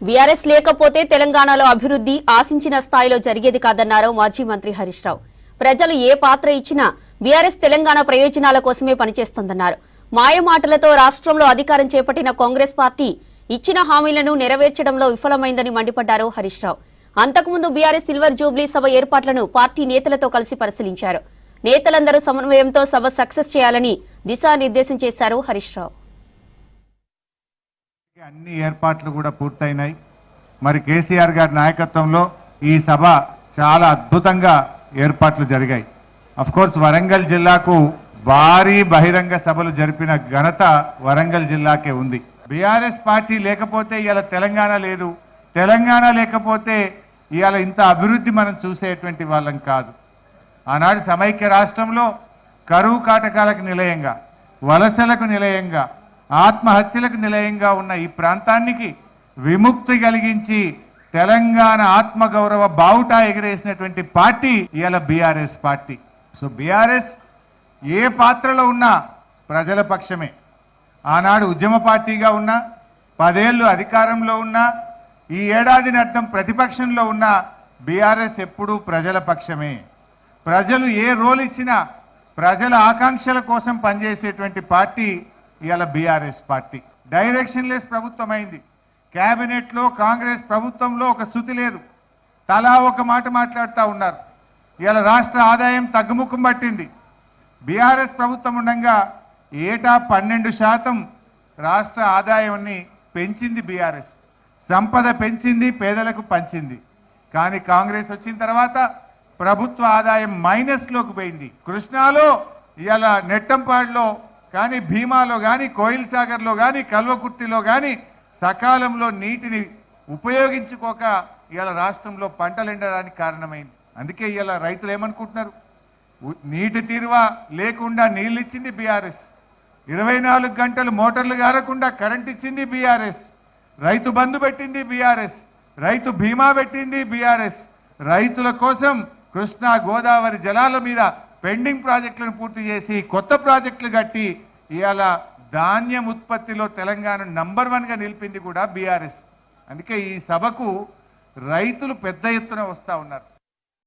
BRS లేకపోతే తెలంగాణలో అభివృద్ధి ఆశించిన స్థాయిలో జరిగేది కాదన్నారు మాజీ మంత్రి హరీష్ రావు. ప్రజలు ఏ పాత్ర ఇచ్చినా బీఆర్ఎస్ తెలంగాణ ప్రయోజనాల కోసమే పనిచేస్తోందన్నారు. మాయమాటలతో రాష్ట్రంలో అధికారం చేపట్టిన కాంగ్రెస్ పార్టీ ఇచ్చిన హామీలను నెరవేర్చడంలో విఫలమైందని మండిపడ్డారు హరీష్ రావు. అంతకుముందు బీఆర్ఎస్ సిల్వర్ జూబ్లీ సభ ఏర్పాట్లను పార్టీ నేతలతో కలిసి పరిశీలించారు. నేతలందరూ సమన్వయంతో సభ సక్సెస్ చేయాలని దిశానిర్దేశం చేశారు హరీష్ రావు. అన్ని ఏర్పాట్లు కూడా పూర్తయినాయి. మరి కేసీఆర్ గారి నాయకత్వంలో ఈ సభ చాలా అద్భుతంగా ఏర్పాట్లు జరిగాయి. అఫ్కోర్స్ వరంగల్ జిల్లాకు భారీ బహిరంగ సభలు జరిపిన ఘనత వరంగల్ జిల్లాకే ఉంది. బీఆర్ఎస్ పార్టీ లేకపోతే ఇవాళ తెలంగాణ లేదు, తెలంగాణ లేకపోతే ఇవాళ ఇంత అభివృద్ధి మనం చూసేటువంటి వాళ్ళం కాదు. ఆనాడు సమైక్య రాష్ట్రంలో కరువు కాటకాలకు నిలయంగా, వలసలకు నిలయంగా, ఆత్మహత్యలకు నిలయంగా ఉన్న ఈ ప్రాంతానికి విముక్తి కలిగించి తెలంగాణ ఆత్మగౌరవ బావుటా ఎగిరేసినటువంటి పార్టీ ఇవాళ బీఆర్ఎస్ పార్టీ. సో బీఆర్ఎస్ ఏ పాత్రలో ఉన్నా ప్రజల పక్షమే. ఆనాడు ఉద్యమ పార్టీగా ఉన్నా, 10 ఏళ్ళు అధికారంలో ఉన్నా, ఈ ఏడాదిని అర్థం ప్రతిపక్షంలో ఉన్న బీఆర్ఎస్ ఎప్పుడూ ప్రజల పక్షమే. ప్రజలు ఏ రోల్ ఇచ్చినా ప్రజల ఆకాంక్షల కోసం పనిచేసేటువంటి పార్టీ ఇవాళ బీఆర్ఎస్ పార్టీ. డైరెక్షన్లెస్ ప్రభుత్వం అయింది. క్యాబినెట్లో కాంగ్రెస్ ప్రభుత్వంలో ఒక శృతి లేదు, తలా ఒక మాట మాట్లాడుతూ ఉన్నారు. ఇవాళ రాష్ట్ర ఆదాయం తగ్గుముఖం పట్టింది. బీఆర్ఎస్ ప్రభుత్వం ఉండగా ఏటా 12% రాష్ట్ర ఆదాయాన్ని పెంచింది బీఆర్ఎస్. సంపద పెంచింది, పేదలకు పంచింది. కానీ కాంగ్రెస్ వచ్చిన తర్వాత ప్రభుత్వ ఆదాయం మైనస్లోకి పోయింది. కృష్ణాలో ఇవాళ నెట్టంపాడులో కానీ, భీమాలో కానీ, కోయిల్ సాగర్లో కానీ, కల్వకుర్తిలో కానీ సకాలంలో నీటిని ఉపయోగించుకోక ఇవాళ రాష్ట్రంలో పంటలు ఎండడానికి కారణమైంది. అందుకే ఇవాళ రైతులు ఏమనుకుంటున్నారు, నీటి తీరువా లేకుండా నీళ్ళు ఇచ్చింది బీఆర్ఎస్, 24 గంటలు మోటార్లు గారకుండా కరెంట్ ఇచ్చింది బీఆర్ఎస్, రైతు బంధు పెట్టింది బీఆర్ఎస్, రైతు బీమా పెట్టింది బీఆర్ఎస్. రైతుల కోసం కృష్ణా గోదావరి జలాల మీద పెండింగ్ ప్రాజెక్టులను పూర్తి చేసి కొత్త ప్రాజెక్టులు కట్టి ఇవాళ ధాన్యం ఉత్పత్తిలో తెలంగాణ నంబర్ 1గా నిలిపింది కూడా బీఆర్ఎస్. అందుకే ఈ సభకు రైతులు పెద్ద ఎత్తున వస్తూ ఉన్నారు.